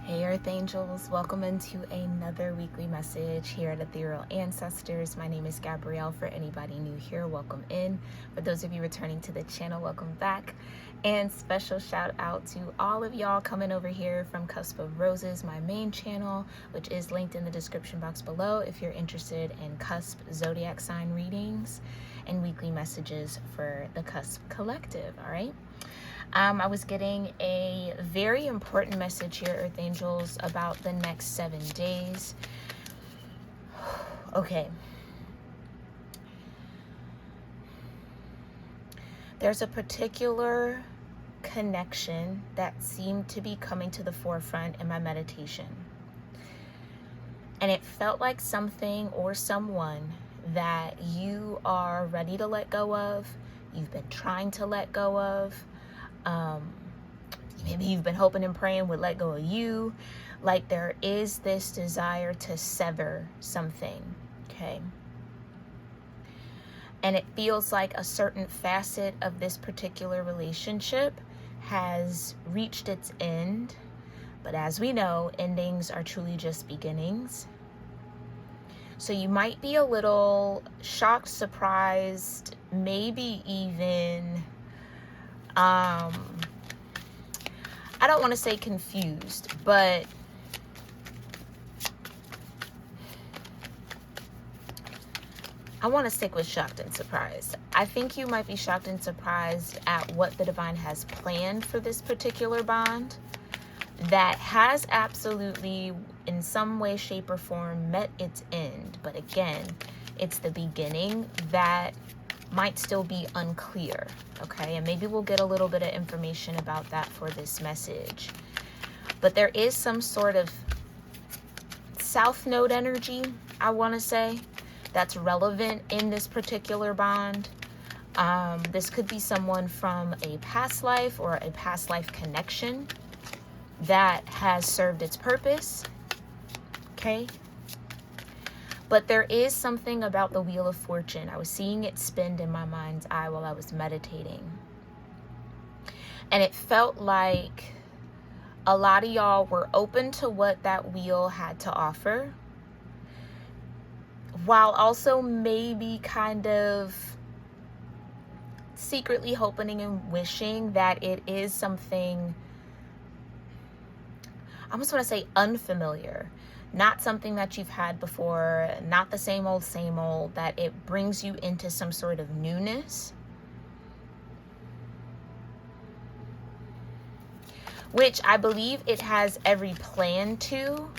Hey Earth Angels, welcome into another weekly message here at Ethereal Ancestors. My name is Gabrielle. For anybody new here, welcome in. For those of you returning to the channel, welcome back. And special shout out to all of y'all coming over here from Cusp of Roses, my main channel, which is linked in the description box below if you're interested in Cusp zodiac sign readings and weekly messages for the Cusp Collective, all right? I was getting a very important message here, Earth Angels, about the next 7 days. Okay. There's a particular connection that seemed to be coming to the forefront in my meditation. And it felt like something or someone that you are ready to let go of, you've been trying to let go of. Maybe you've been hoping and praying would let go of you. Like there is this desire to sever something, okay? And it feels like a certain facet of this particular relationship has reached its end. But as we know, endings are truly just beginnings. So you might be a little shocked, surprised, maybe even I don't want to say confused, but I want to stick with shocked and surprised. I think you might be shocked and surprised at what the divine has planned for this particular bond that has absolutely, in some way, shape, or form, met its end. But again, it's the beginning that might still be unclear, okay? And maybe we'll get a little bit of information about that for this message. But there is some sort of south node energy, I want to say, that's relevant in this particular bond. This could be someone from a past life or a past life connection that has served its purpose, okay? But there is something about the Wheel of Fortune. I was seeing it spin in my mind's eye while I was meditating. And it felt like a lot of y'all were open to what that wheel had to offer, while also maybe kind of secretly hoping and wishing that it is something, I almost want to say unfamiliar. Not something that you've had before, not the same old, that it brings you into some sort of newness. Which I believe it has every plan to,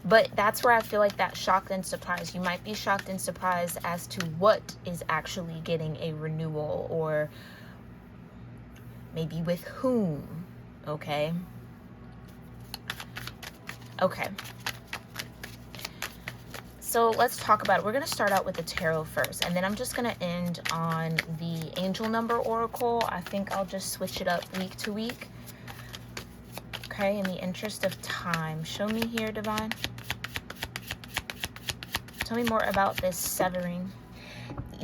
but that's where I feel like that shocked and surprised. You might be shocked and surprised as to what is actually getting a renewal, or maybe with whom, okay? Okay. So let's talk about it. We're going to start out with the tarot first, and then I'm just going to end on the angel number oracle. I think I'll just switch it up week to week. Okay, in the interest of time. Show me here, divine. Tell me more about this severing.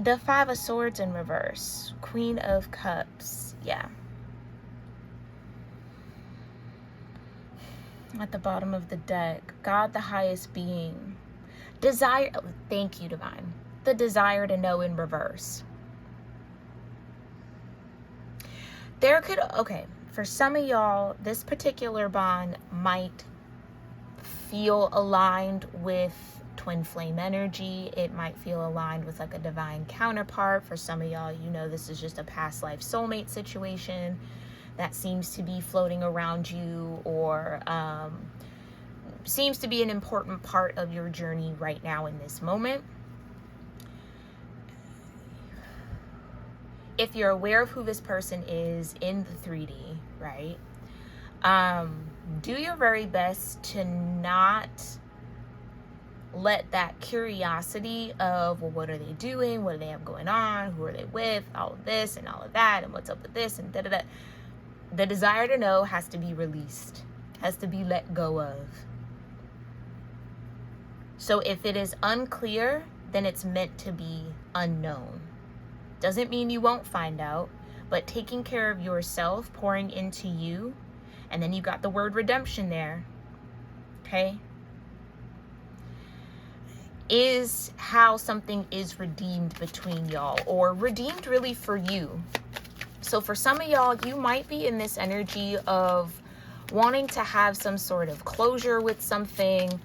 The Five of Swords in reverse. Queen of Cups. Yeah. At the bottom of the deck. God, the highest being. Desire, thank you, divine. The desire to know in reverse. There could, okay, for some of y'all, this particular bond might feel aligned with twin flame energy. It might feel aligned with like a divine counterpart. For some of y'all, you know, this is just a past life soulmate situation that seems to be floating around you, or seems to be an important part of your journey right now in this moment. If you're aware of who this person is in the 3D, right? Do your very best to not let that curiosity of, well, what are they doing? What do they have going on? Who are they with? All of this and all of that, and what's up with this and da-da-da. The desire to know has to be released, has to be let go of. So if it is unclear, then it's meant to be unknown. Doesn't mean you won't find out, but taking care of yourself, pouring into you, and then you got the word redemption there. okay, is how something is redeemed between y'all, or redeemed really for you. So for some of y'all, you might be in this energy of wanting to have some sort of closure with something,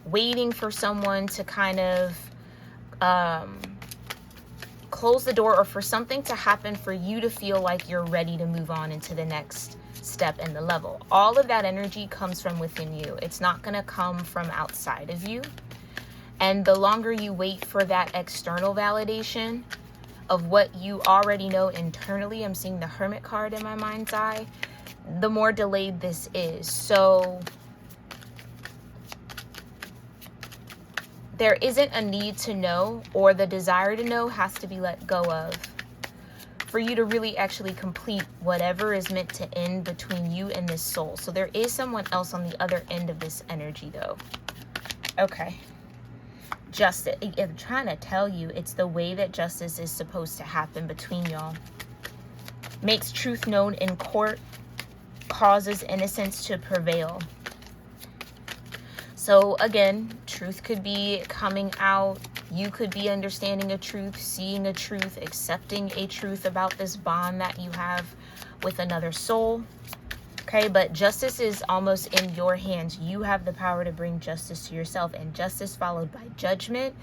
waiting for someone to kind of close the door, or for something to happen for you to feel like you're ready to move on into the next step in the level. All of that energy comes from within you. It's not going to come from outside of you. And the longer you wait for that external validation of what you already know internally, I'm seeing the Hermit card in my mind's eye, the more delayed this is. So there isn't a need to know, or the desire to know has to be let go of for you to really actually complete whatever is meant to end between you and this soul. So there is someone else on the other end of this energy though. Okay. Justice. I'm trying to tell you, it's the way that justice is supposed to happen between y'all. Makes truth known in court, causes innocence to prevail. So again, truth could be coming out. You could be understanding a truth, seeing a truth, accepting a truth about this bond that you have with another soul. Okay, but justice is almost in your hands. You have the power to bring justice to yourself, and justice followed by judgment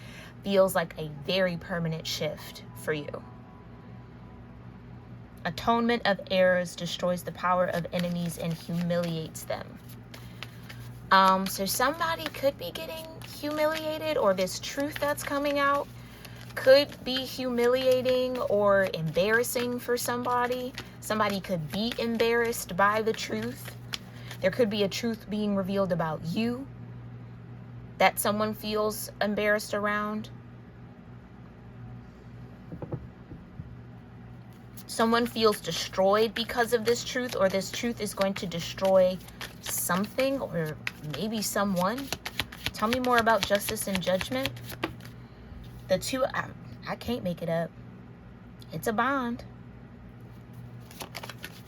feels like a very permanent shift for you. Atonement of errors destroys the power of enemies and humiliates them. So somebody could be getting humiliated, or this truth that's coming out could be humiliating or embarrassing for somebody. Somebody could be embarrassed by the truth. There could be a truth being revealed about you that someone feels embarrassed around. Someone feels destroyed because of this truth, or this truth is going to destroy something or maybe someone. Tell me more about justice and judgment. The two, I can't make it up. It's a bond.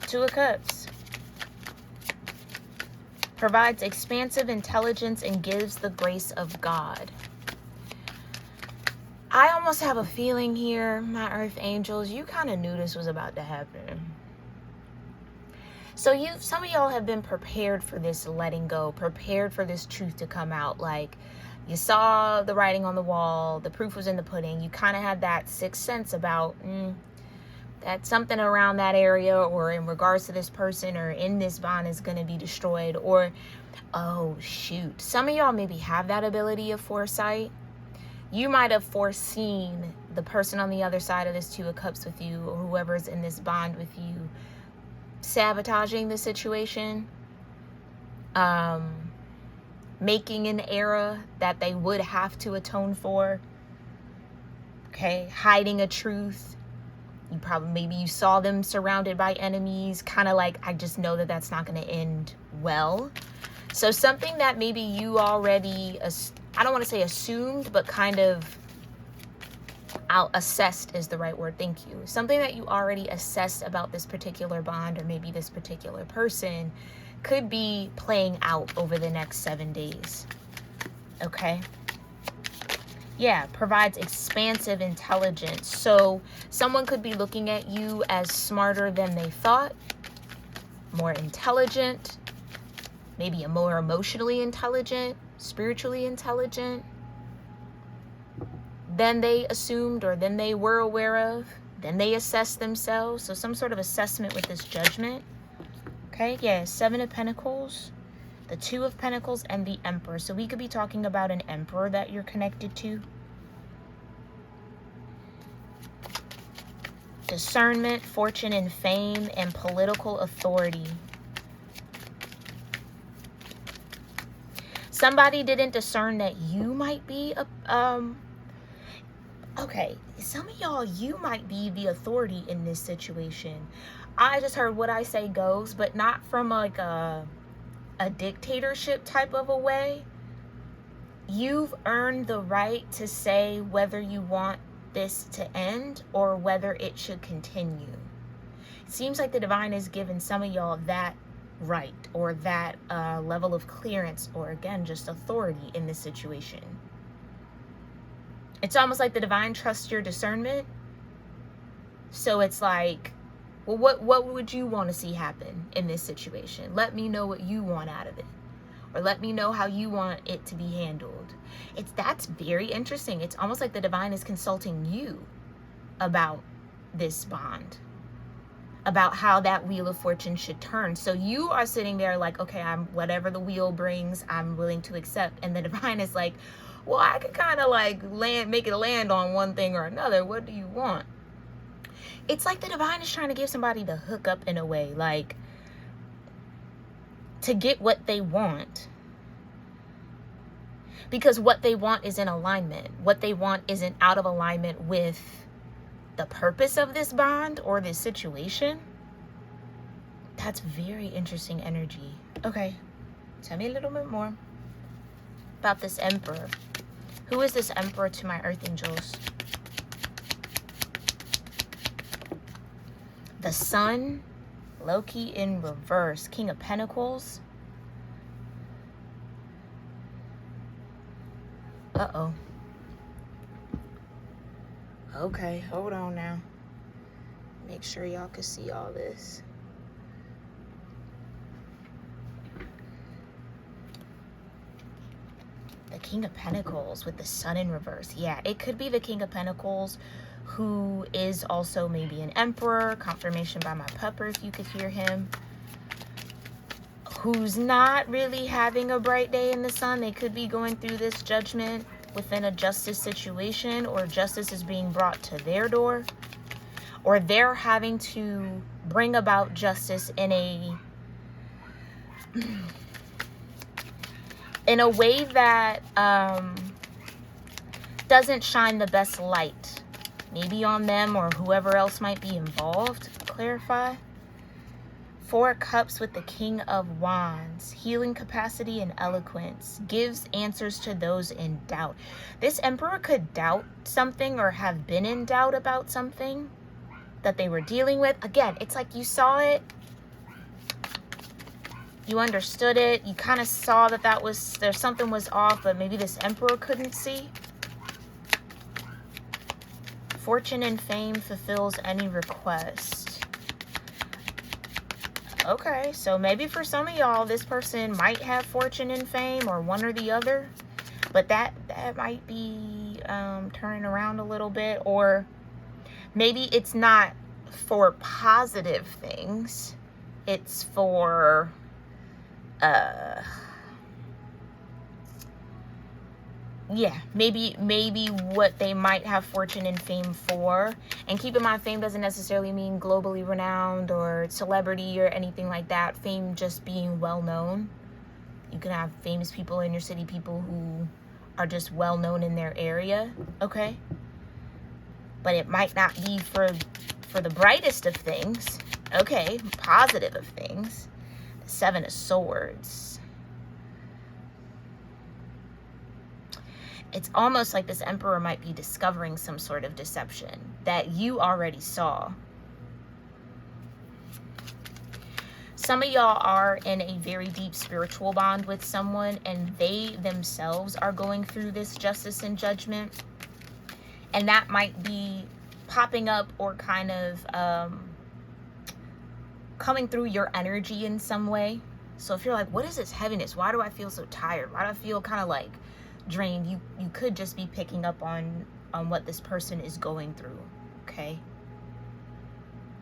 Two of Cups. Provides expansive intelligence and gives the grace of God. I almost have a feeling here, my earth angels, you kind of knew this was about to happen. So some of y'all have been prepared for this letting go, prepared for this truth to come out. Like, you saw the writing on the wall, the proof was in the pudding. You kind of had that sixth sense about that something around that area, or in regards to this person or in this bond, is going to be destroyed. Or, oh shoot, some of y'all maybe have that ability of foresight. You might have foreseen the person on the other side of this Two of Cups with you, or whoever's in this bond with you, sabotaging the situation, making an error that they would have to atone for, okay, hiding a truth. Maybe you saw them surrounded by enemies, kind of like, I just know that that's not going to end well. So something that maybe you already, I don't want to say assumed, but kind of assessed is the right word. Thank you. Something that you already assessed about this particular bond, or maybe this particular person, could be playing out over the next 7 days. Okay. Yeah, provides expansive intelligence. So someone could be looking at you as smarter than they thought, more intelligent, maybe a more emotionally intelligent, spiritually intelligent than they assumed, or than they were aware of, than they assessed themselves. So some sort of assessment with this judgment. Okay, yeah, 7 of Pentacles, the 2 of Pentacles, and the Emperor. So we could be talking about an Emperor that you're connected to. Discernment, fortune and fame, and political authority. Somebody didn't discern that you might be okay, some of y'all, you might be the authority in this situation. I just heard what I say goes, but not from like a dictatorship type of a way. You've earned the right to say whether you want this to end or whether it should continue. It seems like the divine has given some of y'all that right, or that level of clearance, or again, just authority in this situation. It's almost like the divine trusts your discernment. So it's like, well, what would you want to see happen in this situation? Let me know what you want out of it, or let me know how you want it to be handled. That's very interesting. It's almost like the divine is consulting you about this bond, about how that wheel of fortune should turn. So you are sitting there like, okay, whatever the wheel brings, I'm willing to accept. And the divine is like, well, I could kind of like make it land on one thing or another. What do you want? It's like the divine is trying to give somebody the hookup in a way, like to get what they want. Because what they want is in alignment. What they want isn't out of alignment with the purpose of this bond or this situation. That's very interesting energy. Okay, tell me a little bit more about this emperor. Who is this emperor to my earth angels? The sun, Loki in reverse, King of Pentacles. Uh-oh. Okay, hold on now. Make sure y'all can see all this. The King of Pentacles with the sun in reverse. Yeah, it could be the King of Pentacles, who is also maybe an emperor. Confirmation by my pupper, if you could hear him. Who's not really having a bright day in the sun. They could be going through this judgment within a justice situation, or justice is being brought to their door, or they're having to bring about justice in a way that doesn't shine the best light, maybe on them or whoever else might be involved. Clarify. 4 Cups with the King of Wands. Healing capacity and eloquence. Gives answers to those in doubt. This emperor could doubt something or have been in doubt about something that they were dealing with. Again, it's like you saw it. You understood it. You kind of saw that there's something was off, but maybe this emperor couldn't see. Fortune and fame fulfills any request. Okay, so maybe for some of y'all, this person might have fortune and fame, or one or the other, but that might be turning around a little bit, or maybe it's not for positive things. It's for yeah, maybe what they might have fortune and fame for. And keep in mind, fame doesn't necessarily mean globally renowned or celebrity or anything like that. Fame just being well known. You can have famous people in your city, people who are just well known in their area, okay? But it might not be for the brightest of things, okay? Positive of things. The 7 of Swords. It's almost like this emperor might be discovering some sort of deception that you already saw. Some of y'all are in a very deep spiritual bond with someone, and they themselves are going through this justice and judgment. And that might be popping up or kind of coming through your energy in some way. So if you're like, what is this heaviness? Why do I feel so tired? Why do I feel kind of like drained? You could just be picking up on what this person is going through, okay?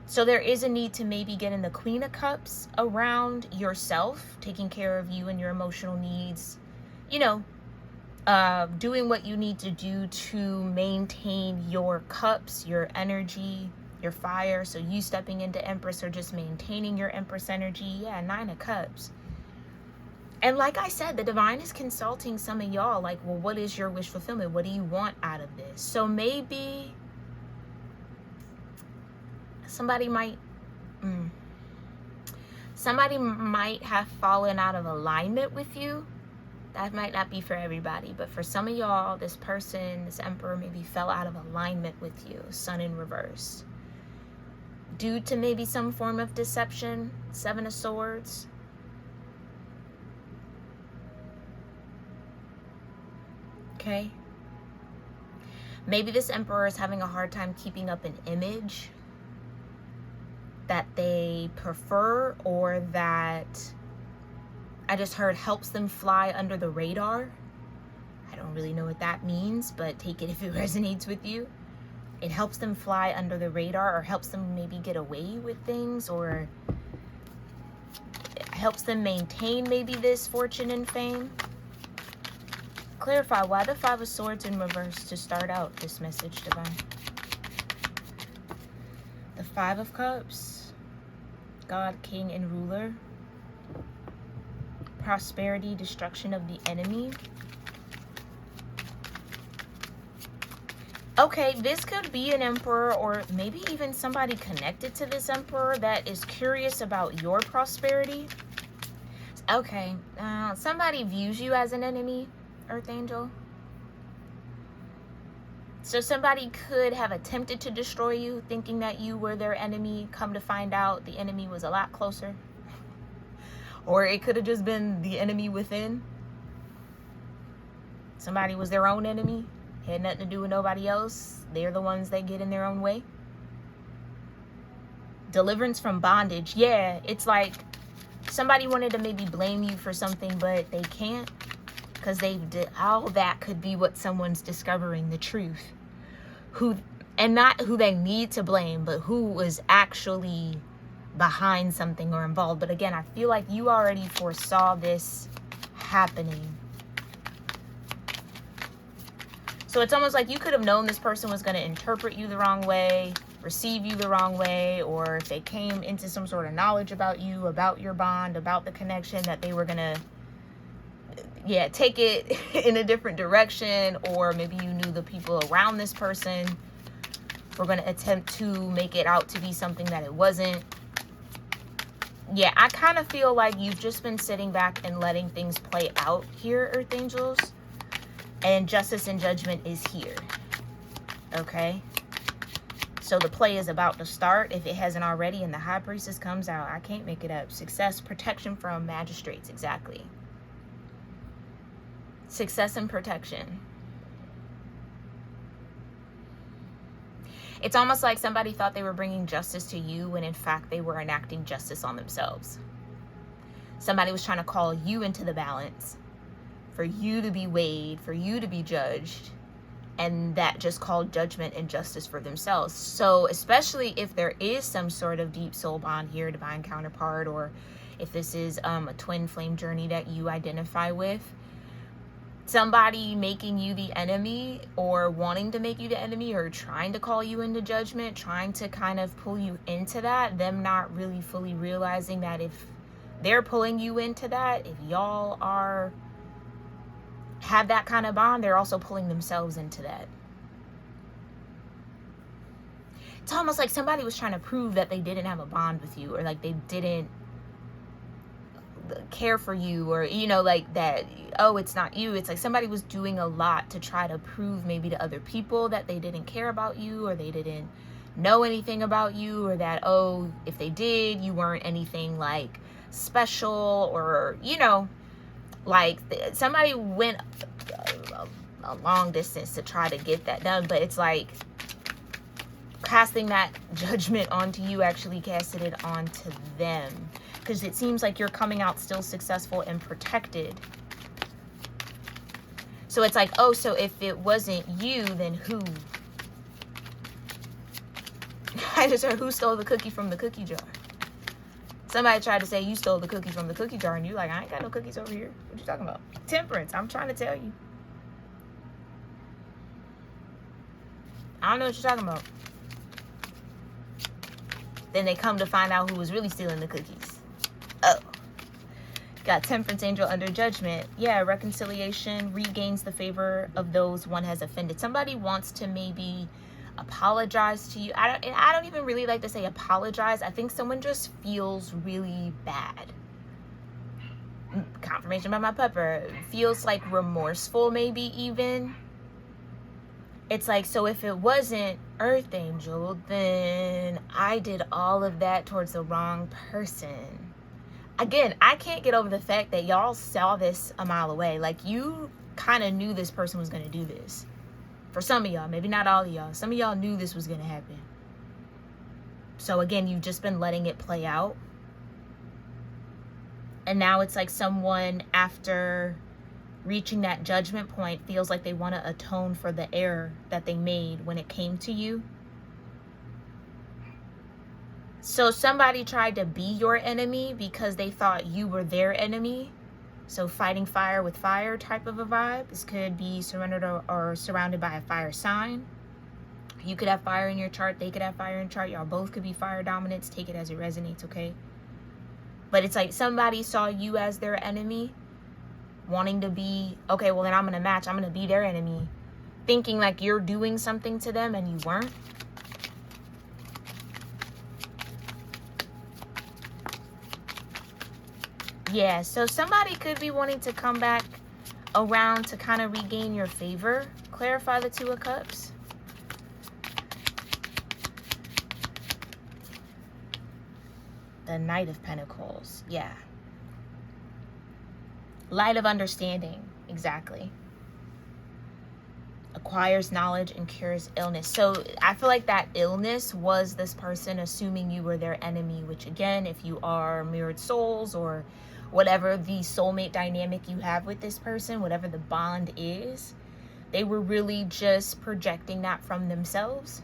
So there is a need to maybe get in the Queen of Cups around yourself, taking care of you and your emotional needs, you know, doing what you need to do to maintain your cups, your energy, your fire. So you stepping into Empress or just maintaining your Empress energy. Yeah, 9 of Cups. And like I said, the divine is consulting some of y'all like, well, what is your wish fulfillment? What do you want out of this? So maybe somebody might have fallen out of alignment with you. That might not be for everybody, but for some of y'all, this person, this emperor, maybe fell out of alignment with you. Sun in reverse. Due to maybe some form of deception. 7 of Swords. Okay? Maybe this emperor is having a hard time keeping up an image that they prefer, or that I just heard helps them fly under the radar. I don't really know what that means, but take it if it resonates with you. It helps them fly under the radar, or helps them maybe get away with things, or helps them maintain maybe this fortune and fame. Clarify why the Five of Swords in reverse to start out this message, Divine. The Five of Cups, God, King, and Ruler. Prosperity, destruction of the enemy. Okay, this could be an emperor, or maybe even somebody connected to this emperor that is curious about your prosperity. Okay, somebody views you as an enemy, Earth Angel. So somebody could have attempted to destroy you, thinking that you were their enemy. Come to find out, the enemy was a lot closer. Or it could have just been the enemy within. Somebody was their own enemy. Had nothing to do with nobody else. They're the ones that get in their own way. Deliverance from bondage. Yeah, it's like somebody wanted to maybe blame you for something, but they can't. Because all that could be what someone's discovering, the truth. And not who they need to blame, but who was actually behind something or involved. But again, I feel like you already foresaw this happening. So it's almost like you could have known this person was going to interpret you the wrong way, receive you the wrong way, or if they came into some sort of knowledge about you, about your bond, about the connection, that they were going to, take it in a different direction. Or maybe you knew the people around this person were going to attempt to make it out to be something that it wasn't. Yeah, I kind of feel like you've just been sitting back and letting things play out here, Earth Angels. And justice and judgment is here. Okay? So the play is about to start, if it hasn't already, and the High Priestess comes out. I can't make it up. Success, protection from magistrates. Exactly. Success and protection. It's almost like somebody thought they were bringing justice to you, when in fact they were enacting justice on themselves. Somebody was trying to call you into the balance, for you to be weighed, for you to be judged, and that just called judgment and justice for themselves. So especially if there is some sort of deep soul bond here, divine counterpart, or if this is a twin flame journey that you identify with, somebody making you the enemy, or wanting to make you the enemy, or trying to call you into judgment, trying to kind of pull you into that, them not really fully realizing that if they're pulling you into that, if y'all have that kind of bond, they're also pulling themselves into that. It's almost like somebody was trying to prove that they didn't have a bond with you, or like they didn't care for you, or like that, oh, it's not you. It's like somebody was doing a lot to try to prove maybe to other people that they didn't care about you, or they didn't know anything about you, or that, oh, if they did, you weren't anything like special, or like somebody went a long distance to try to get that done. But it's like casting that judgment onto you actually casted it onto them, because it seems like you're coming out still successful and protected. So it's like, oh, so if it wasn't you, then who? I just heard, who stole the cookie from the cookie jar? Somebody tried to say you stole the cookie from the cookie jar, and you're like, I ain't got no cookies over here. What you talking about? Temperance. I'm trying to tell you. I don't know what you're talking about. Then they come to find out who was really stealing the cookies. Oh. Got Temperance Angel under judgment. Yeah, reconciliation regains the favor of those one has offended. Somebody wants to maybe apologize to you. I don't even really like to say apologize. I think someone just feels really bad. Confirmation by my pepper. Feels like remorseful, maybe even. It's like, so if it wasn't Earth Angel, then I did all of that towards the wrong person. Again, I can't get over the fact that y'all saw this a mile away. Like, you kind of knew this person was going to do this. For some of y'all, maybe not all of y'all. Some of y'all knew this was going to happen. So again, you've just been letting it play out. And now it's like someone, after reaching that judgment point, feels like they want to atone for the error that they made when it came to you. So somebody tried to be your enemy because they thought you were their enemy. So fighting fire with fire type of a vibe. This could be surrendered or surrounded by a fire sign. You could have fire in your chart. They could have fire in your chart. Y'all both could be fire dominants. Take it as it resonates, okay? But it's like somebody saw you as their enemy, wanting to be, okay, well then I'm going to match. I'm going to be their enemy. Thinking like you're doing something to them and you weren't. Yeah, so somebody could be wanting to come back around to kind of regain your favor. Clarify the Two of Cups. The Knight of Pentacles. Yeah. Light of understanding. Exactly. Acquires knowledge and cures illness. So I feel like that illness was this person assuming you were their enemy, which again, if you are mirrored souls or whatever the soulmate dynamic you have with this person, whatever the bond is, they were really just projecting that from themselves.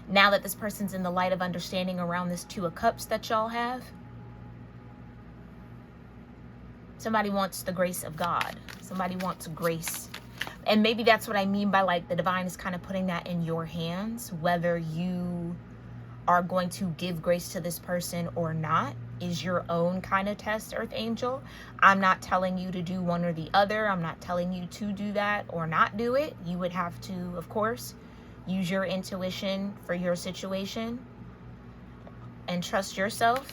Now that this person's in the light of understanding around this Two of Cups that y'all have, somebody wants the grace of God. Somebody wants grace. And maybe that's what I mean by like the divine is kind of putting that in your hands. Whether you are going to give grace to this person or not is your own kind of test, Earth Angel. I'm not telling you to do one or the other. I'm not telling you to do that or not do it. You would have to, of course, use your intuition for your situation and trust yourself.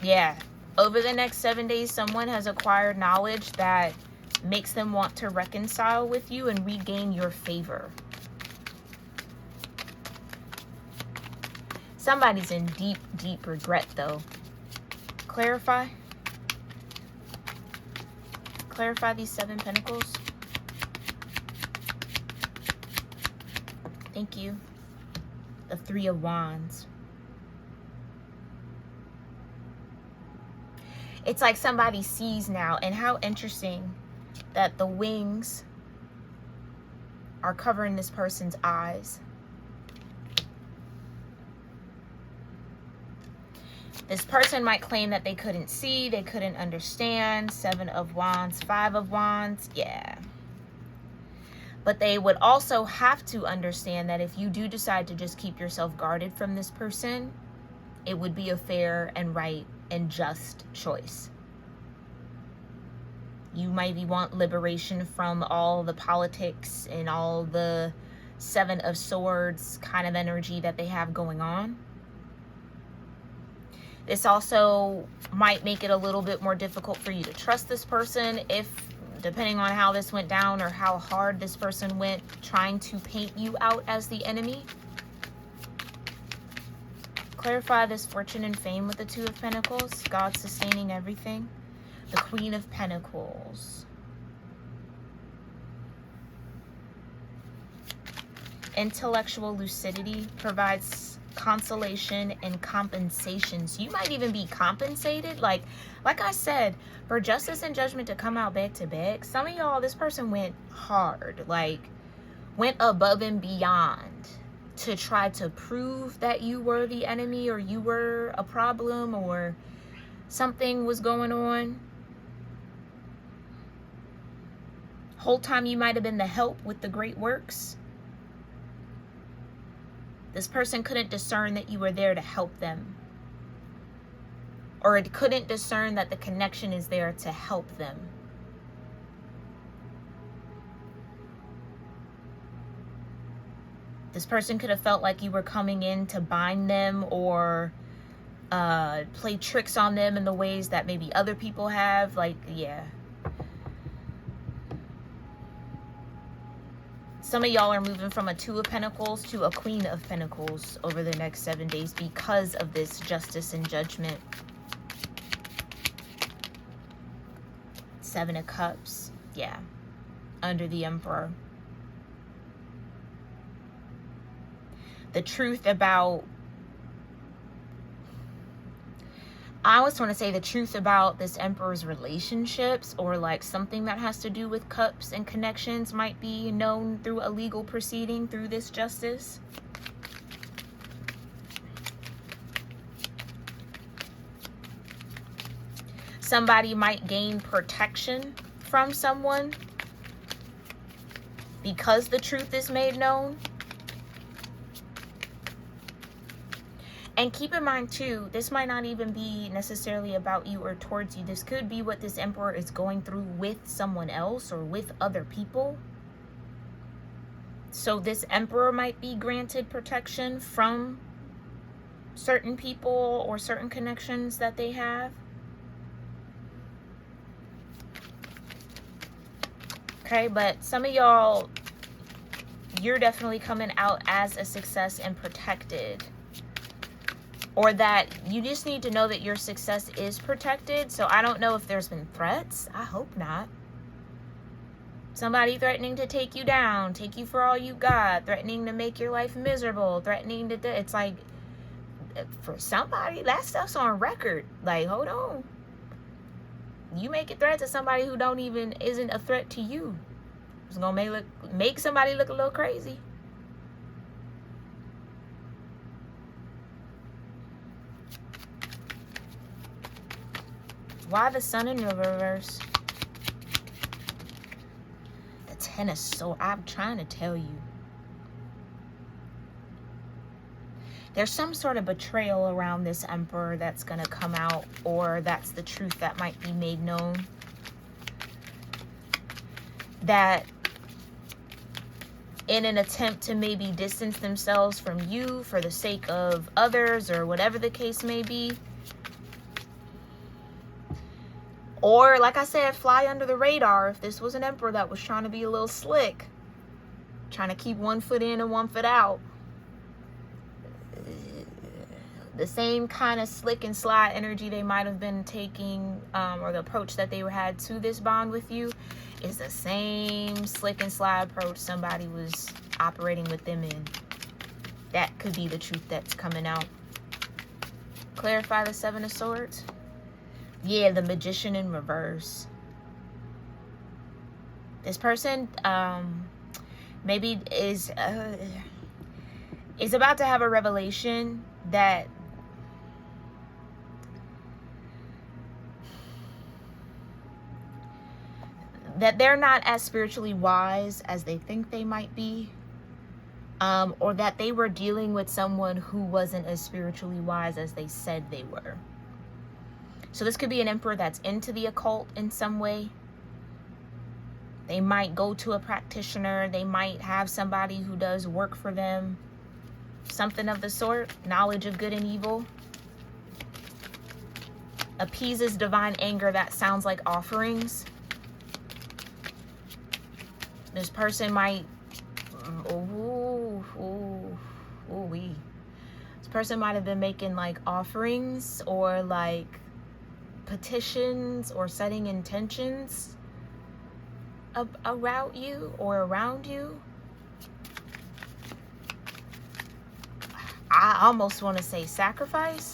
Yeah, over the next 7 days, someone has acquired knowledge that makes them want to reconcile with you and regain your favor. Somebody's in deep, deep regret, though. Clarify. Clarify these 7 Pentacles. Thank you. The 3 of Wands. It's like somebody sees now, and how interesting that the wings are covering this person's eyes. This person might claim that they couldn't see, they couldn't understand. 7 of Wands, 5 of Wands, yeah. But they would also have to understand that if you do decide to just keep yourself guarded from this person, it would be a fair and right and just choice. You maybe want liberation from all the politics and all the 7 of Swords kind of energy that they have going on. This also might make it a little bit more difficult for you to trust this person if, depending on how this went down or how hard this person went trying to paint you out as the enemy. Clarify this fortune and fame with the 2 of Pentacles. God sustaining everything. The Queen of Pentacles. Intellectual lucidity provides consolation and compensation. So you might even be compensated. Like I said, for justice and judgment to come out back to back, some of y'all, this person went hard, like went above and beyond to try to prove that you were the enemy or you were a problem or something was going on. Whole time you might have been the help with the great works. This person couldn't discern that you were there to help them. Or it couldn't discern that the connection is there to help them. This person could have felt like you were coming in to bind them or play tricks on them in the ways that maybe other people have. Like, yeah. Some of y'all are moving from a 2 of Pentacles to a Queen of Pentacles over the next 7 days because of this justice and judgment. 7 of Cups. Yeah. Under the Emperor. The truth about... I always want to say the truth about this Emperor's relationships, or like something that has to do with cups and connections, might be known through a legal proceeding, through this justice. Somebody might gain protection from someone because the truth is made known. And keep in mind too, this might not even be necessarily about you or towards you. This could be what this Emperor is going through with someone else or with other people. So this Emperor might be granted protection from certain people or certain connections that they have. Okay, but some of y'all, you're definitely coming out as a success and protected. Or that you just need to know that your success is protected. So I don't know if there's been threats. I hope not. Somebody threatening to take you down, take you for all you got, threatening to make your life miserable, threatening to... It's like, for somebody, that stuff's on record. Like, hold on. You make a threat to somebody who isn't a threat to you. It's gonna make somebody look a little crazy. Why the Sun in reverse? The 10 of Swords. I'm trying to tell you. There's some sort of betrayal around this Emperor that's going to come out, or that's the truth that might be made known. That in an attempt to maybe distance themselves from you for the sake of others, or whatever the case may be. Or, like I said, fly under the radar if this was an Emperor that was trying to be a little slick. Trying to keep one foot in and one foot out. The same kind of slick and sly energy they might have been taking, or the approach that they had to this bond with you, is the same slick and sly approach somebody was operating with them in. That could be the truth that's coming out. Clarify the 7 of Swords. Yeah, the Magician in reverse. This person maybe is about to have a revelation that they're not as spiritually wise as they think they might be, or that they were dealing with someone who wasn't as spiritually wise as they said they were. So this could be an Emperor that's into the occult in some way. They might go to a practitioner. They might have somebody who does work for them. Something of the sort. Knowledge of good and evil. Appeases divine anger. That sounds like offerings. This person might... This person might have been making like offerings, or like petitions, or setting intentions around you or around you. I almost want to say sacrifice,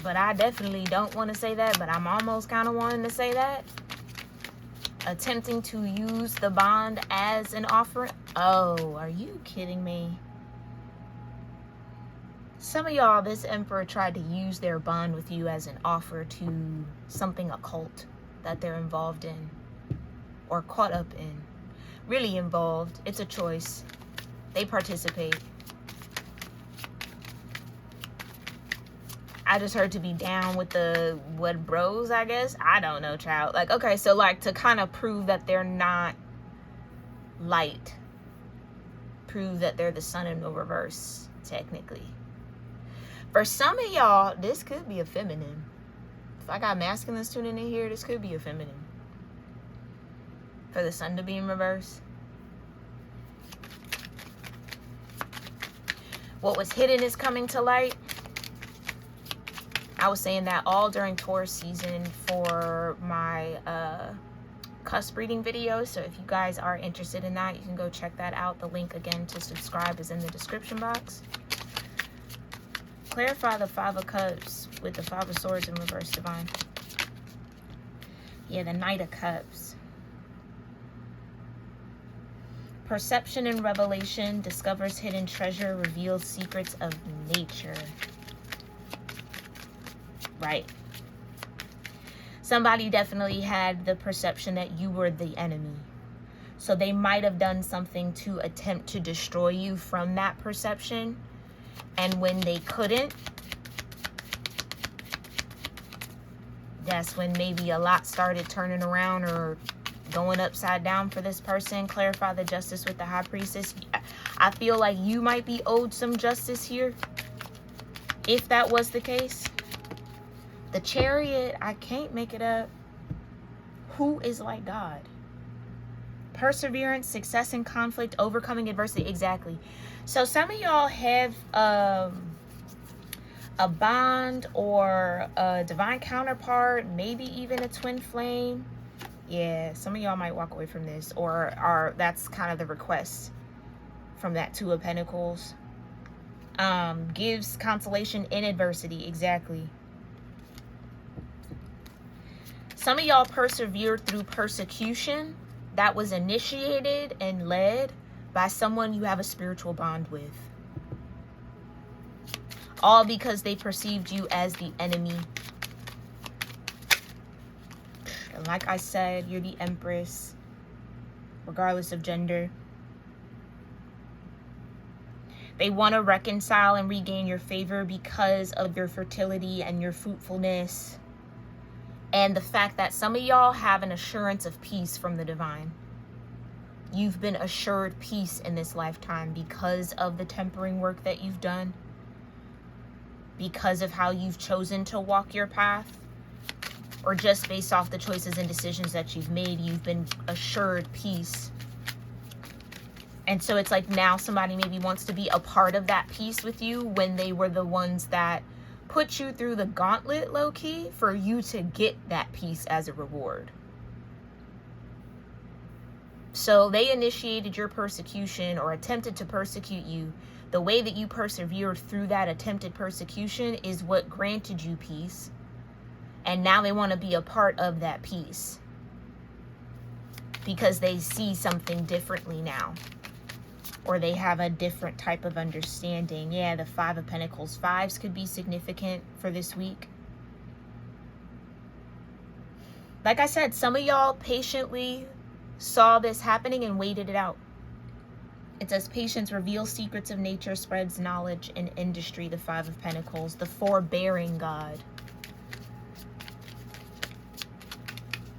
but I definitely don't want to say that, but I'm almost kind of wanting to say that. Attempting to use the bond as an offering. Oh, are you kidding me? Some of y'all, this Emperor tried to use their bond with you as an offer to something occult that they're involved in or caught up in. Really involved. It's a choice. They participate. I just heard to be down with the what bros, I guess. I don't know, child. Like, okay, so like to kind of prove that they're not light. Prove that they're the Sun in the reverse, technically. For some of y'all, this could be a feminine. If I got masculines tuning in here, this could be a feminine. For the Sun to be in reverse. What was hidden is coming to light. I was saying that all during Taurus season for my cusp reading videos. So if you guys are interested in that, you can go check that out. The link again to subscribe is in the description box. Clarify the Five of Cups with the Five of Swords in reverse, divine. Yeah, the Knight of Cups. Perception and revelation, discovers hidden treasure, reveals secrets of nature. Right. Somebody definitely had the perception that you were the enemy. So they might have done something to attempt to destroy you from that perception. And when they couldn't, that's when maybe a lot started turning around or going upside down for this person. Clarify the justice with the High Priestess. I feel like you might be owed some justice here, if that was the case. The Chariot, I can't make it up. Who is like God? Perseverance, success in conflict, overcoming adversity. Exactly. So some of y'all have a bond or a divine counterpart, maybe even a twin flame. Yeah, some of y'all might walk away from this, or that's kind of the request from that Two of Pentacles. Gives consolation in adversity. Exactly. Some of y'all persevered through persecution that was initiated and led by someone you have a spiritual bond with. All because they perceived you as the enemy. And like I said, you're the Empress, regardless of gender. They want to reconcile and regain your favor because of your fertility and your fruitfulness. And the fact that some of y'all have an assurance of peace from the divine. You've been assured peace in this lifetime because of the tempering work that you've done. Because of how you've chosen to walk your path. Or just based off the choices and decisions that you've made, you've been assured peace. And so it's like now somebody maybe wants to be a part of that peace with you when they were the ones that put you through the gauntlet, low-key, for you to get that peace as a reward. So they initiated your persecution or attempted to persecute you. The way that you persevered through that attempted persecution is what granted you peace. And now they want to be a part of that peace. Because they see something differently now. Or they have a different type of understanding. Yeah, the Five of Pentacles. Fives could be significant for this week. Like I said, some of y'all patiently saw this happening and waited it out. It says patience reveals secrets of nature, spreads knowledge in industry. The Five of Pentacles. The forbearing God.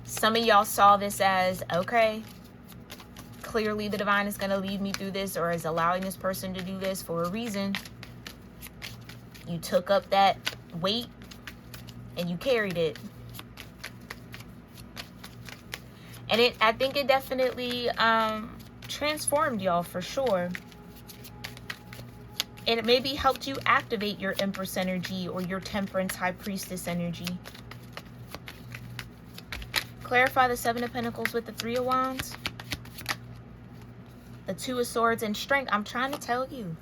Some of y'all saw this as, okay, clearly the divine is going to lead me through this, or is allowing this person to do this for a reason. You took up that weight and you carried it. And I think it definitely transformed y'all for sure. And it maybe helped you activate your Empress energy or your Temperance High Priestess energy. Clarify the Seven of Pentacles with the Three of Wands. The Two of Swords and Strength. I'm trying to tell you.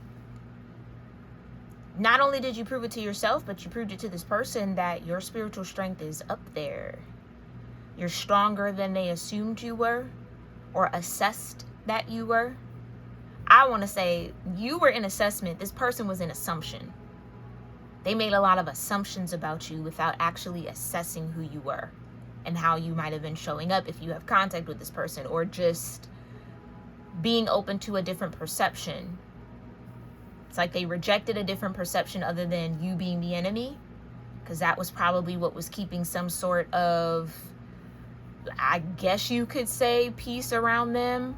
Not only did you prove it to yourself, but you proved it to this person that your spiritual strength is up there. You're stronger than they assumed you were or assessed that you were. I want to say you were in assessment. This person was in assumption. They made a lot of assumptions about you without actually assessing who you were and how you might have been showing up if you have contact with this person, or just being open to a different perception. It's like they rejected a different perception other than you being the enemy, because that was probably what was keeping some sort of, I guess you could say, peace around them.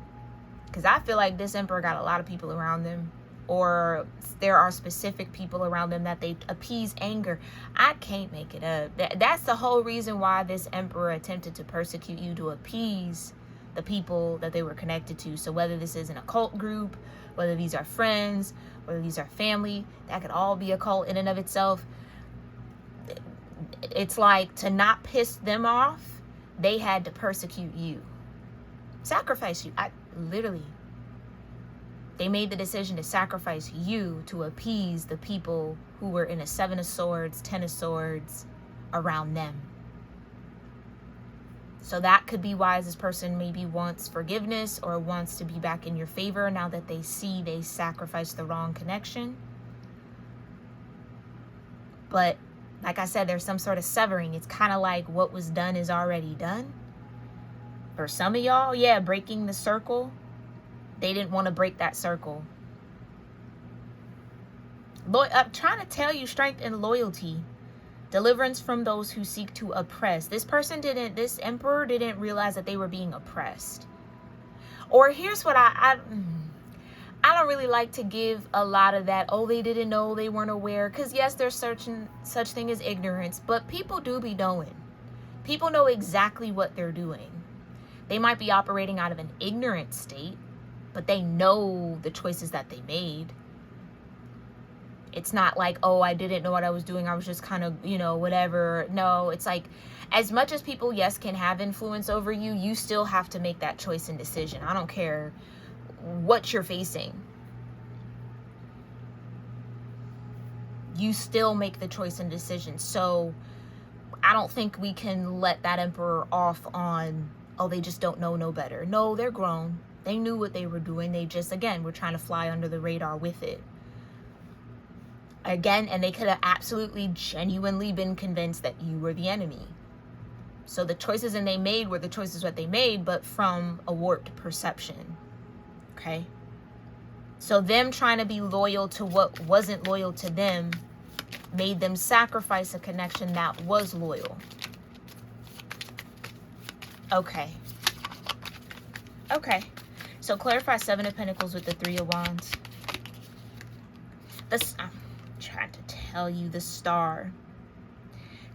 Because I feel like this Emperor got a lot of people around them, or there are specific people around them that they appease anger. I can't make it up. That's the whole reason why this Emperor attempted to persecute you, to appease the people that they were connected to. So whether this is an occult group, whether these are friends, whether these are family, that could all be a cult in and of itself. It's like, to not piss them off, they had to persecute you, sacrifice you. They made the decision to sacrifice you to appease the people who were in a 7 of Swords, 10 of Swords around them. So that could be why this person maybe wants forgiveness or wants to be back in your favor now that they see they sacrificed the wrong connection. But like I said, there's some sort of severing. It's kind of like what was done is already done. For some of y'all, yeah, breaking the circle. They didn't want to break that circle. I'm trying to tell you, strength and loyalty. Deliverance from those who seek to oppress. This emperor didn't realize that they were being oppressed. Or here's what I don't really like to give a lot of that, oh, they didn't know, they weren't aware. Because yes, there's such thing as ignorance, but people do be knowing. People know exactly what they're doing. They might be operating out of an ignorant state, but they know the choices that they made. It's not like, oh, I didn't know what I was doing, I was just kind of, whatever. No, it's like, as much as people, yes, can have influence over you, you still have to make that choice and decision. I don't care what you're facing. You still make the choice and decision. So I don't think we can let that emperor off on, oh, they just don't know no better. No, they're grown. They knew what they were doing. They just, again, were trying to fly under the radar with it. Again, and they could have absolutely genuinely been convinced that you were the enemy. So the choices that they made were the choices that they made, but from a warped perception. Okay? So them trying to be loyal to what wasn't loyal to them made them sacrifice a connection that was loyal. Okay. Okay. So clarify 7 of Pentacles with the 3 of Wands. I'm trying to tell you, the Star.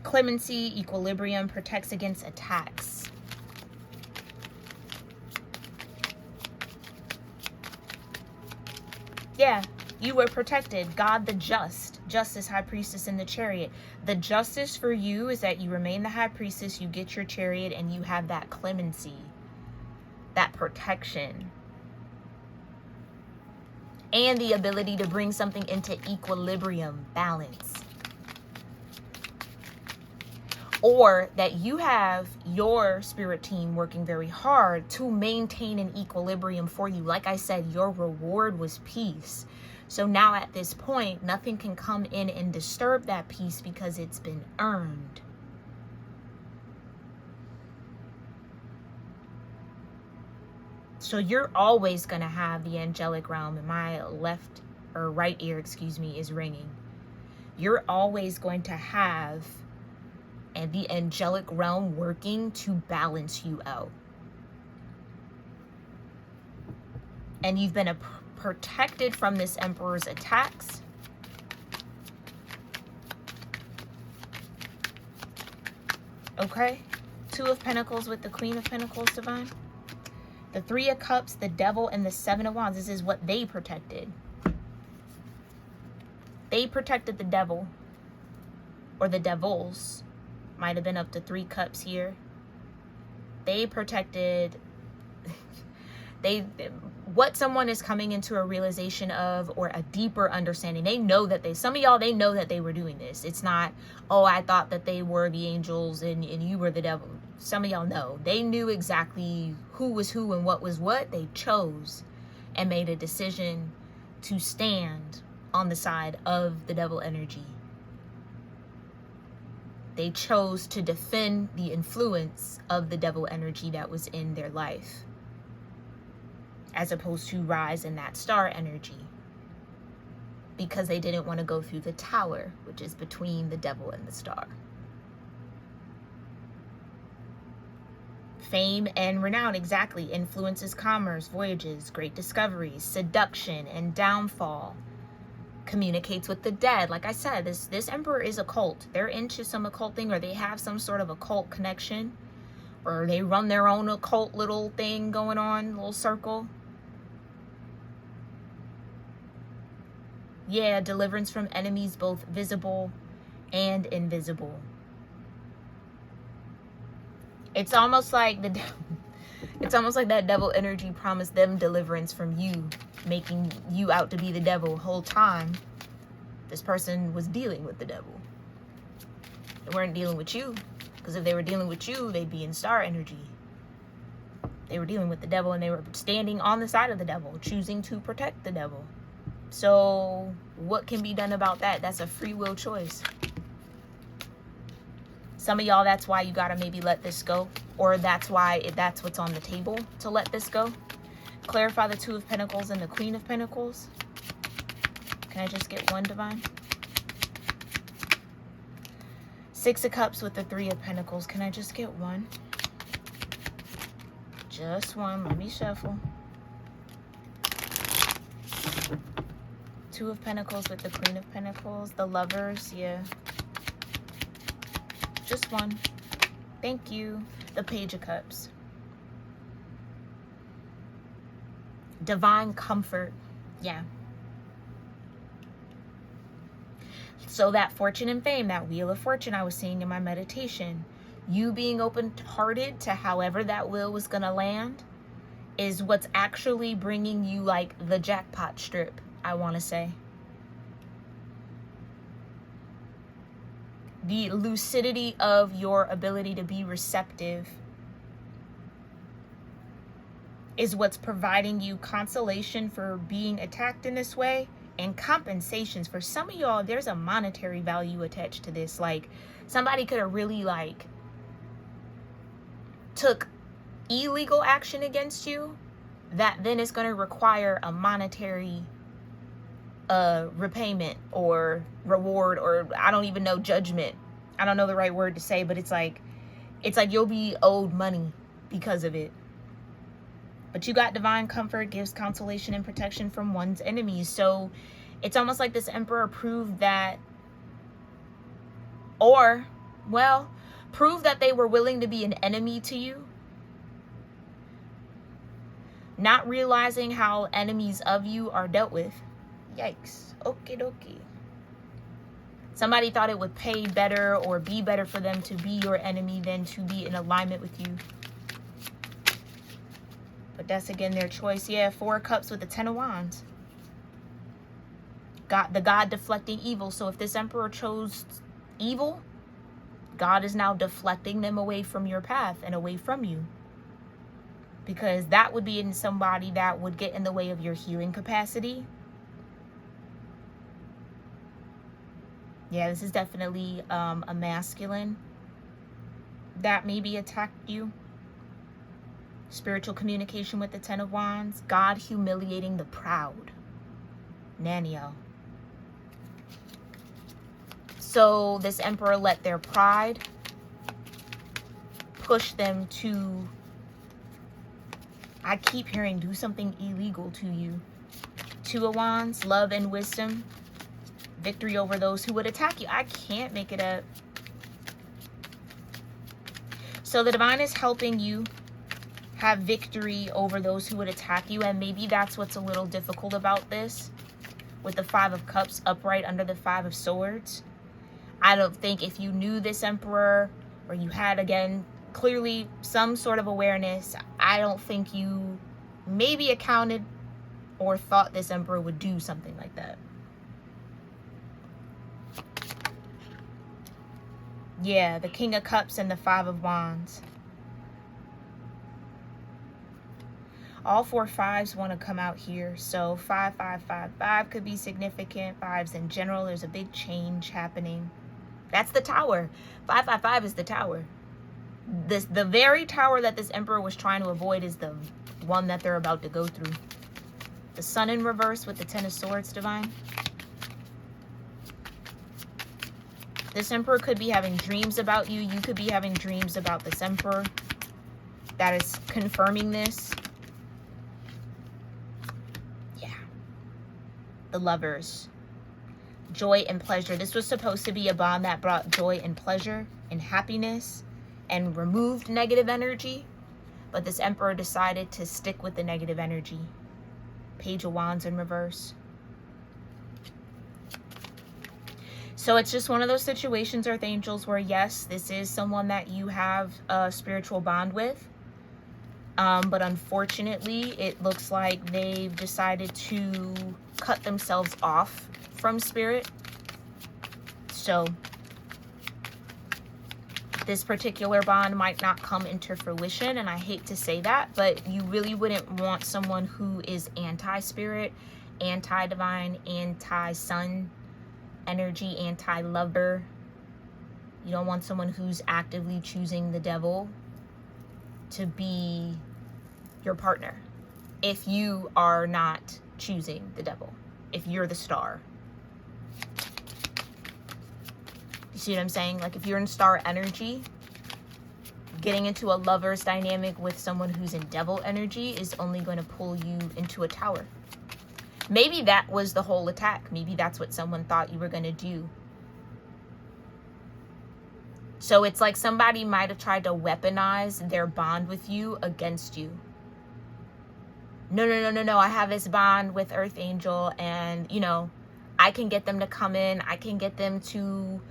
Clemency, equilibrium, protects against attacks. Yeah, you were protected. God the just. Justice, High Priestess in the Chariot. The justice for you is that you remain the High Priestess, you get your Chariot, and you have that clemency, that protection, and the ability to bring something into equilibrium, balance. Or that you have your spirit team working very hard to maintain an equilibrium for you. Like I said, your reward was peace. So now at this point, nothing can come in and disturb that peace because it's been earned. So you're always going to have the angelic realm, and my left or right ear, is ringing. You're always going to have the angelic realm working to balance you out. And you've been protected from this emperor's attacks. Okay? 2 of Pentacles with the Queen of Pentacles, Divine. The 3 of Cups, the Devil, and the 7 of Wands. This is what they protected. They protected the devil, or the devils. Might have been up to 3 cups here. They protected what someone is coming into a realization of, or a deeper understanding. They know that some of y'all, they know that they were doing this. It's not, oh, I thought that they were the angels and you were the devil. Some of y'all know. They knew exactly who was who and what was what. They chose and made a decision to stand on the side of the devil energy. They chose to defend the influence of the devil energy that was in their life, as opposed to rise in that star energy, because they didn't want to go through the tower, which is between the devil and the star. Fame and renown, exactly. Influences commerce, voyages, great discoveries, seduction and downfall. Communicates with the dead. Like I said, this emperor is occult. They're into some occult thing, or they have some sort of occult connection or they run their own occult little thing going on, little circle. Yeah, deliverance from enemies, both visible and invisible. It's almost like that devil energy promised them deliverance from you, making you out to be the devil. Whole time this person was dealing with the devil. They weren't dealing with you, because if they were dealing with you, they'd be in star energy. They were dealing with the devil, and they were standing on the side of the devil, choosing to protect the devil. So what can be done about that? That's a free will choice. Some of y'all, that's why you gotta maybe let this go, or that's why that's what's on the table to let this go. Clarify the Two of Pentacles and the Queen of Pentacles. Can I just get one, Divine? Six of Cups with the Three of Pentacles. Can I just get one? Just one. Let me shuffle. Two of Pentacles with the Queen of Pentacles. The Lovers, yeah. Just one. Thank you. The Page of Cups. Divine comfort. Yeah. So that fortune and fame, that wheel of fortune I was seeing in my meditation, you being open-hearted to however that wheel was going to land is what's actually bringing you like the jackpot strip, I want to say. The lucidity of your ability to be receptive is what's providing you consolation for being attacked in this way, and compensations. For some of y'all, there's a monetary value attached to this. Like, somebody could have really like took illegal action against you that then is going to require a monetary repayment or reward, or I don't even know, judgment. I don't know the right word to say, but it's like you'll be owed money because of it. But you got divine comfort, gives consolation and protection from one's enemies. So it's almost like this Emperor proved that, or, well, proved that they were willing to be an enemy to you. Not realizing how enemies of you are dealt with. Yikes. Okie dokie. Somebody thought it would pay better or be better for them to be your enemy than to be in alignment with you. But that's again their choice. Yeah, Four of Cups with the Ten of Wands. The God deflecting evil. So if this Emperor chose evil, God is now deflecting them away from your path and away from you. Because that would be in somebody that would get in the way of your healing capacity. Yeah, this is definitely a masculine that maybe attacked you. Spiritual communication with the Ten of Wands. God humiliating the proud. Nanio. So this Emperor let their pride push them to, I keep hearing, do something illegal to you. Two of Wands, love and wisdom. Victory over those who would attack you. I can't make it up. So the divine is helping you have victory over those who would attack you. And maybe that's what's a little difficult about this. With the Five of Cups upright under the Five of Swords. I don't think if you knew this Emperor, or you had, again, clearly some sort of awareness, I don't think you maybe accounted or thought this Emperor would do something like that. Yeah, the King of Cups and the Five of Wands. All four fives want to come out here. So 5, 5, 5, 5 could be significant. Fives in general, there's a big change happening. That's the Tower. 5, 5, 5 is the Tower. The very tower that this Emperor was trying to avoid is the one that they're about to go through. The Sun in reverse with the Ten of Swords, divine. This Emperor could be having dreams about you. You could be having dreams about this Emperor. That is confirming this. Yeah. The Lovers. Joy and pleasure. This was supposed to be a bond that brought joy and pleasure and happiness and removed negative energy, but this Emperor decided to stick with the negative energy. Page of Wands in reverse. So it's just one of those situations, Earth Angels, where yes, this is someone that you have a spiritual bond with. But unfortunately, it looks like they've decided to cut themselves off from spirit. So this particular bond might not come into fruition, and I hate to say that, but you really wouldn't want someone who is anti-spirit, anti-divine, anti-sun energy, anti-lover. You don't want someone who's actively choosing the devil to be your partner if you are not choosing the devil, if you're the star. You see what I'm saying? Like if you're in star energy, getting into a lover's dynamic with someone who's in devil energy is only going to pull you into a tower. Maybe that was the whole attack. Maybe that's what someone thought you were going to do. So it's like somebody might have tried to weaponize their bond with you against you. No, I have this bond with Earth Angel, and, you know, I can get them to come in. I can get them to,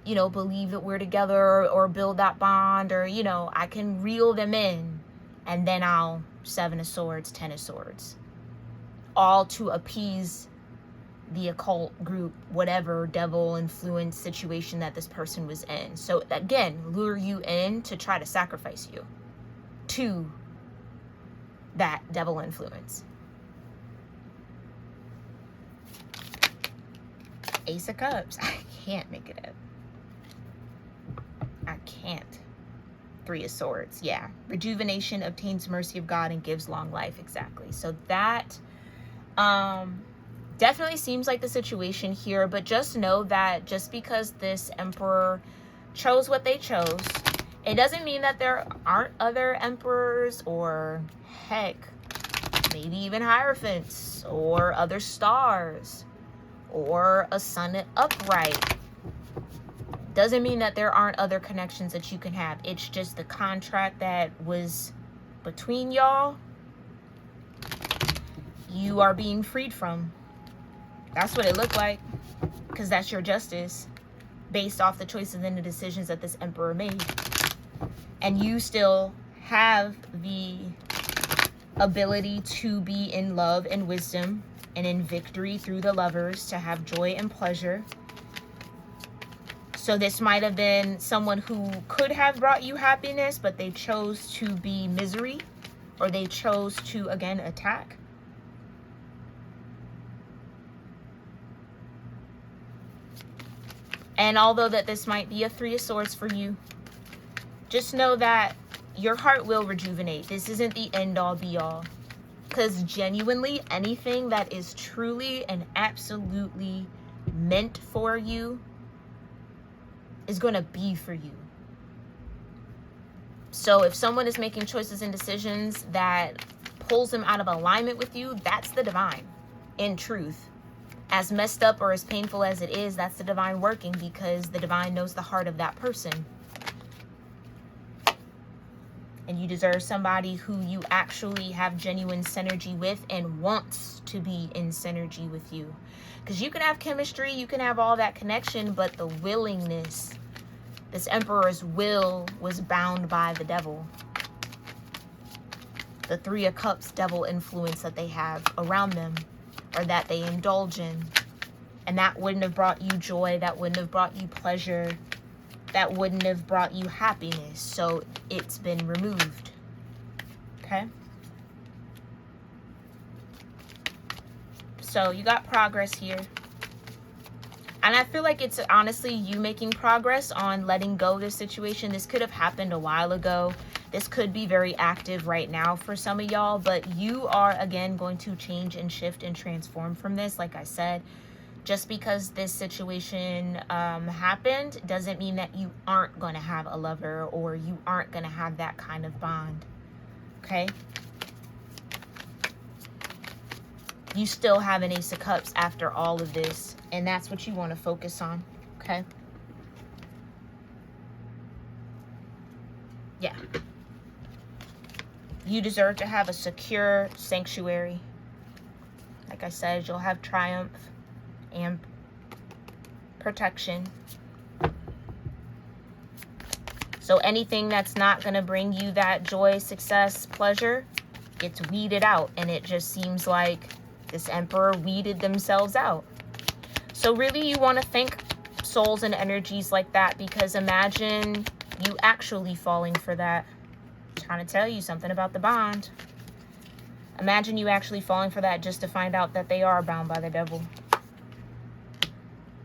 you know, believe that we're together or build that bond, or, you know, I can reel them in, and then I'll 7 of Swords, 10 of Swords. All to appease the occult group, whatever devil influence situation that this person was in. So again, lure you in to try to sacrifice you to that devil influence. Ace of Cups. I can't make it up. I can't. 3 of Swords. Yeah. Rejuvenation, obtains mercy of God, and gives long life. Exactly. So that definitely seems like the situation here, but just know that just because this Emperor chose what they chose, it doesn't mean that there aren't other emperors, or heck, maybe even Hierophants, or other stars, or a sun upright. Doesn't mean that there aren't other connections that you can have. It's just the contract that was between y'all, you are being freed from. That's what it looked like, because that's your justice based off the choices and the decisions that this Emperor made. And you still have the ability to be in love and wisdom and in victory through the lovers, to have joy and pleasure. So this might have been someone who could have brought you happiness, but they chose to be misery, or they chose to, again, attack. And although that this might be a 3 of Swords for you, just know that your heart will rejuvenate. This isn't the end all be all. Because genuinely, anything that is truly and absolutely meant for you is going to be for you. So if someone is making choices and decisions that pulls them out of alignment with you, that's the divine, in truth. As messed up or as painful as it is, that's the divine working, because the divine knows the heart of that person. And you deserve somebody who you actually have genuine synergy with and wants to be in synergy with you. Because you can have chemistry, you can have all that connection, but the willingness, this Emperor's will was bound by the devil. The 3 of Cups devil influence that they have around them, or that they indulge in. And that wouldn't have brought you joy, that wouldn't have brought you pleasure, that wouldn't have brought you happiness. So it's been removed. Okay? So you got progress here. And I feel like it's honestly you making progress on letting go of this situation. This could have happened a while ago. This could be very active right now for some of y'all, but you are, again, going to change and shift and transform from this. Like I said, just because this situation happened doesn't mean that you aren't going to have a lover, or you aren't going to have that kind of bond. Okay? You still have an Ace of Cups after all of this, and that's what you want to focus on. Okay? You deserve to have a secure sanctuary. Like I said, you'll have triumph and protection. So anything that's not going to bring you that joy, success, pleasure gets weeded out. And it just seems like this Emperor weeded themselves out. So really you want to thank souls and energies like that, because imagine you actually falling for that. I'm trying to tell you something about the bond. Imagine you actually falling for that just to find out that they are bound by the devil.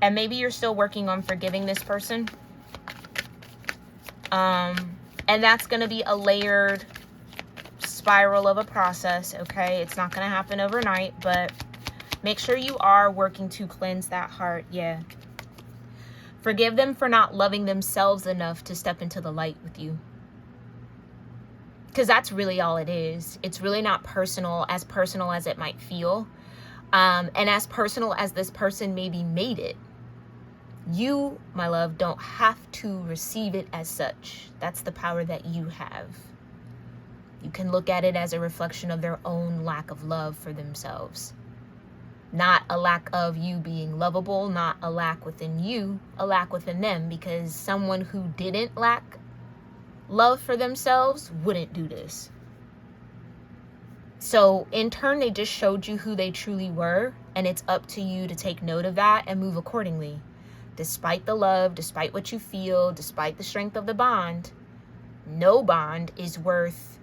And maybe you're still working on forgiving this person. And that's going to be a layered spiral of a process, okay? It's not going to happen overnight, but make sure you are working to cleanse that heart, yeah. Forgive them for not loving themselves enough to step into the light with you. Because that's really all it is. It's really not personal as it might feel. And as personal as this person maybe made it. You, my love, don't have to receive it as such. That's the power that you have. You can look at it as a reflection of their own lack of love for themselves. Not a lack of you being lovable, not a lack within you, a lack within them, because someone who didn't lack love for themselves wouldn't do this. So in turn, they just showed you who they truly were, and it's up to you to take note of that and move accordingly. Despite the love, despite what you feel, despite the strength of the bond, no bond is worth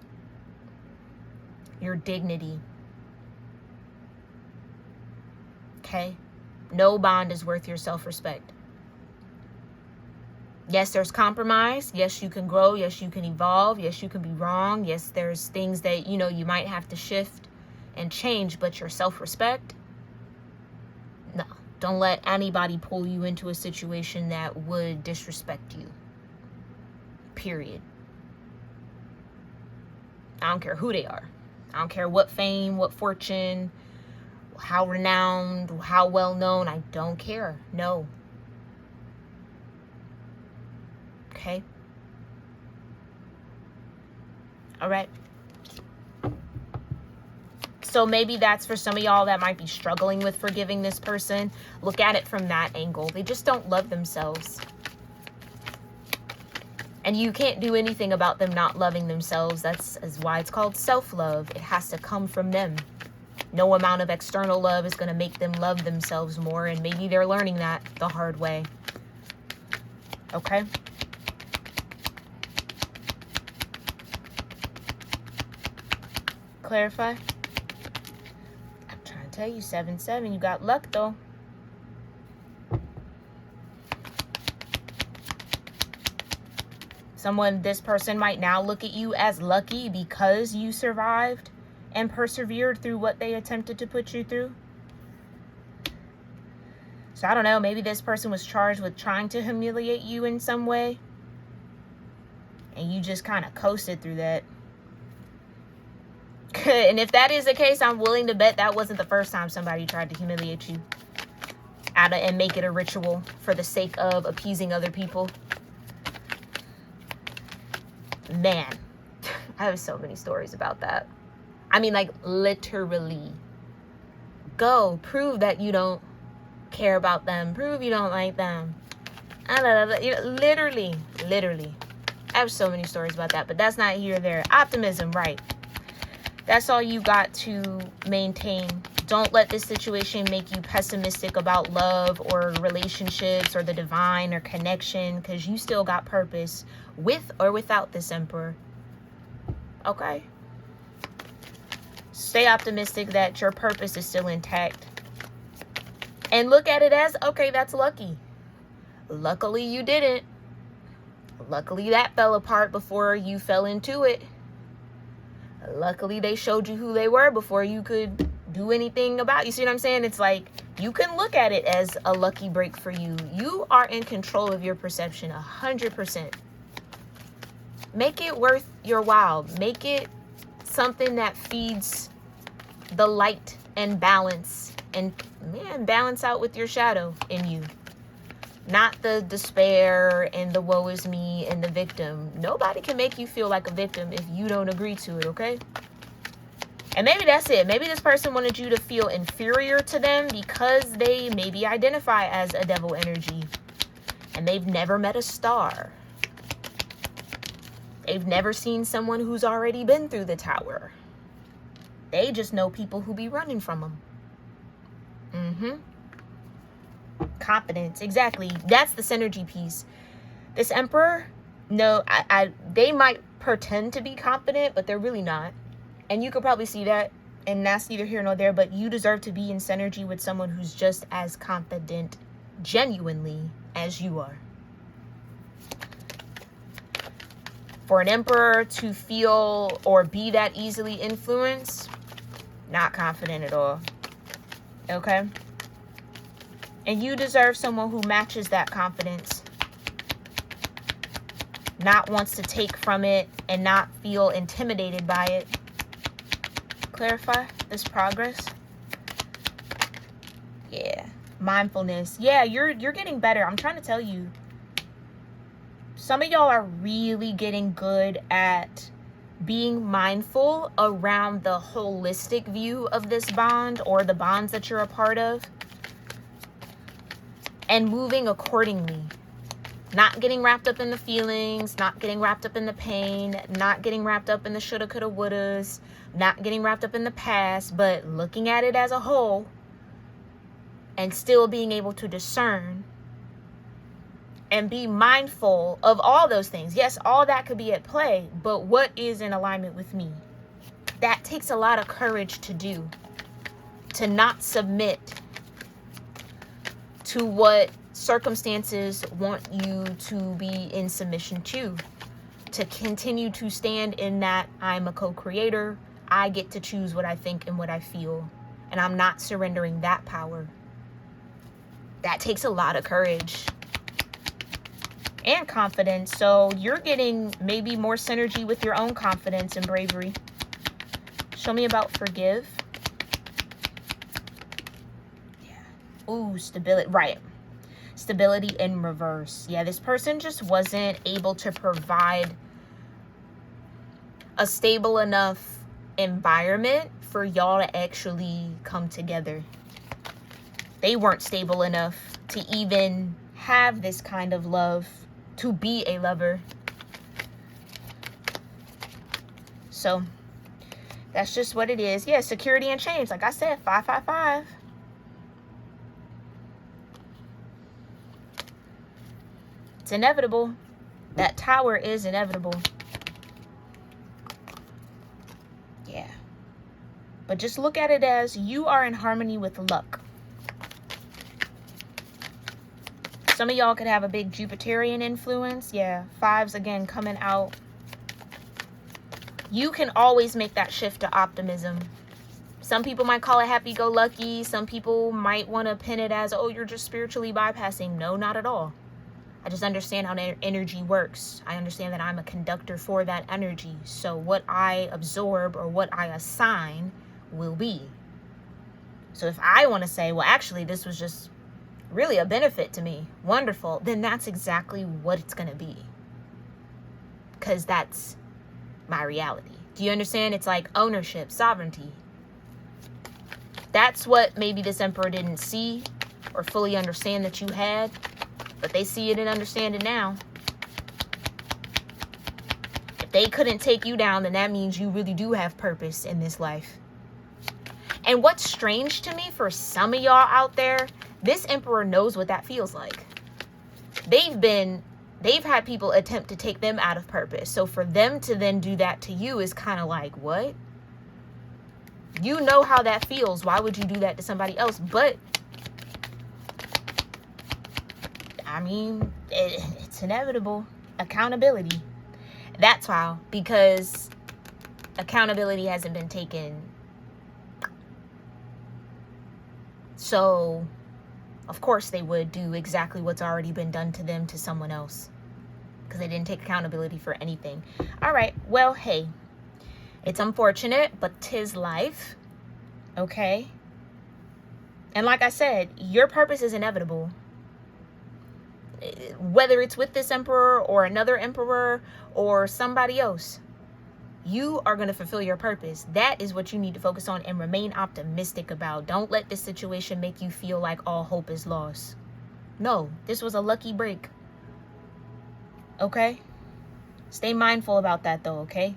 your dignity. Okay? No bond is worth your self-respect. Yes, there's compromise. Yes, you can grow. Yes, you can evolve. Yes, you can be wrong. Yes, there's things that, you might have to shift and change, but your self-respect, no. Don't let anybody pull you into a situation that would disrespect you. Period. I don't care who they are. I don't care what fame, what fortune, how renowned, how well known. I don't care. No. Okay? All right. So maybe that's for some of y'all that might be struggling with forgiving this person. Look at it from that angle. They just don't love themselves. And you can't do anything about them not loving themselves. That's why it's called self-love. It has to come from them. No amount of external love is going to make them love themselves more. And maybe they're learning that the hard way. Okay? Clarify? Tell you 7-7, you got luck though. This person might now look at you as lucky because you survived and persevered through what they attempted to put you through. So I don't know, maybe this person was charged with trying to humiliate you in some way, and you just kind of coasted through that. And if that is the case, I'm willing to bet that wasn't the first time somebody tried to humiliate you and make it a ritual for the sake of appeasing other people. Man, I have so many stories about that. I mean, like, literally. Go, prove that you don't care about them. Prove you don't like them. Literally. I have so many stories about that, but that's not here or there. Optimism, right. That's all you got to maintain. Don't let this situation make you pessimistic about love or relationships or the divine or connection, because you still got purpose with or without this Emperor. Okay? Stay optimistic that your purpose is still intact. And look at it as, okay, that's lucky. Luckily you didn't. Luckily that fell apart before you fell into it. Luckily, they showed you who they were before you could do anything about it. You see what I'm saying? It's like, you can look at it as a lucky break for you. You are in control of your perception 100%. Make it worth your while. Make it something that feeds the light and balance. And, man, balance out with your shadow in you. Not the despair and the woe is me and the victim. Nobody can make you feel like a victim if you don't agree to it, okay? And maybe that's it. Maybe this person wanted you to feel inferior to them because they maybe identify as a devil energy. And they've never met a star. They've never seen someone who's already been through the tower. They just know people who be running from them. Confidence, exactly. That's the synergy piece. This Emperor, no, they might pretend to be confident, but they're really not. And you could probably see that, and that's neither here nor there, but you deserve to be in synergy with someone who's just as confident, genuinely, as you are. For an Emperor to feel or be that easily influenced, not confident at all. Okay? And you deserve someone who matches that confidence. Not wants to take from it and not feel intimidated by it. Clarify this progress. Yeah. Mindfulness. Yeah, you're getting better. I'm trying to tell you. Some of y'all are really getting good at being mindful around the holistic view of this bond or the bonds that you're a part of. And moving accordingly. Not getting wrapped up in the feelings, not getting wrapped up in the pain, not getting wrapped up in the shoulda, coulda, wouldas, not getting wrapped up in the past, but looking at it as a whole and still being able to discern and be mindful of all those things. Yes, all that could be at play, but what is in alignment with me? That takes a lot of courage to do, to not submit to what circumstances want you to be in submission to continue to stand in that I'm a co-creator. I get to choose what I think and what I feel, and I'm not surrendering that power. That takes a lot of courage and confidence. So you're getting maybe more synergy with your own confidence and bravery. Show me about forgive. Ooh, stability. Right. Stability in reverse. Yeah, this person just wasn't able to provide a stable enough environment for y'all to actually come together. They weren't stable enough to even have this kind of love, to be a lover. So that's just what it is. Yeah, security and change. Like I said, 555. It's inevitable. That tower is inevitable. Yeah. But just look at it as you are in harmony with luck. Some of y'all could have a big Jupiterian influence. Yeah. Fives again coming out. You can always make that shift to optimism. Some people might call it happy-go-lucky. Some people might want to pin it as, oh, you're just spiritually bypassing. No, not at all. I just understand how energy works. I understand that I'm a conductor for that energy. So what I absorb or what I assign will be. So if I want to say, well, actually, this was just really a benefit to me, wonderful, then that's exactly what it's going to be. Because that's my reality. Do you understand? It's like ownership, sovereignty. That's what maybe this Emperor didn't see or fully understand that you had. But they see it and understand it now. If they couldn't take you down, then that means you really do have purpose in this life. And what's strange to me for some of y'all out there, this Emperor knows what that feels like. They've had people attempt to take them out of purpose. So for them to then do that to you is kind of like, what? You know how that feels. Why would you do that to somebody else? But I mean, it's inevitable. Accountability. That's how, because accountability hasn't been taken. So, of course they would do exactly what's already been done to them to someone else. Because they didn't take accountability for anything. All right, well, hey. It's unfortunate, but 'tis life. Okay? And like I said, your purpose is inevitable. whether it's with this emperor or another emperor or somebody else, you are going to fulfill your purpose. That is what you need to focus on and remain optimistic about. Don't let this situation make you feel like all hope is lost. No, this was a lucky break. Okay? Stay mindful about that though, okay?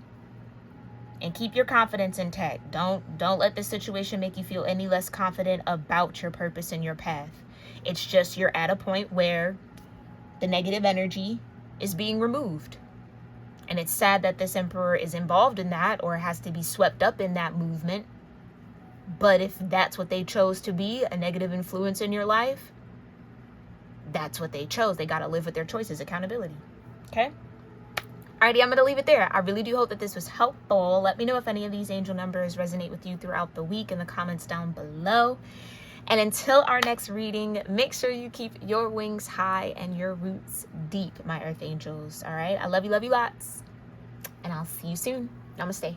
And keep your confidence intact. Don't let this situation make you feel any less confident about your purpose and your path. It's just you're at a point where the negative energy is being removed. And it's sad that this emperor is involved in that or has to be swept up in that movement. But if that's what they chose to be, a negative influence in your life, that's what they chose. They got to live with their choices. Accountability. Okay? Alrighty, I'm going to leave it there. I really do hope that this was helpful. Let me know if any of these angel numbers resonate with you throughout the week in the comments down below. And until our next reading, make sure you keep your wings high and your roots deep, my earth angels. All right? I love you lots. And I'll see you soon. Namaste.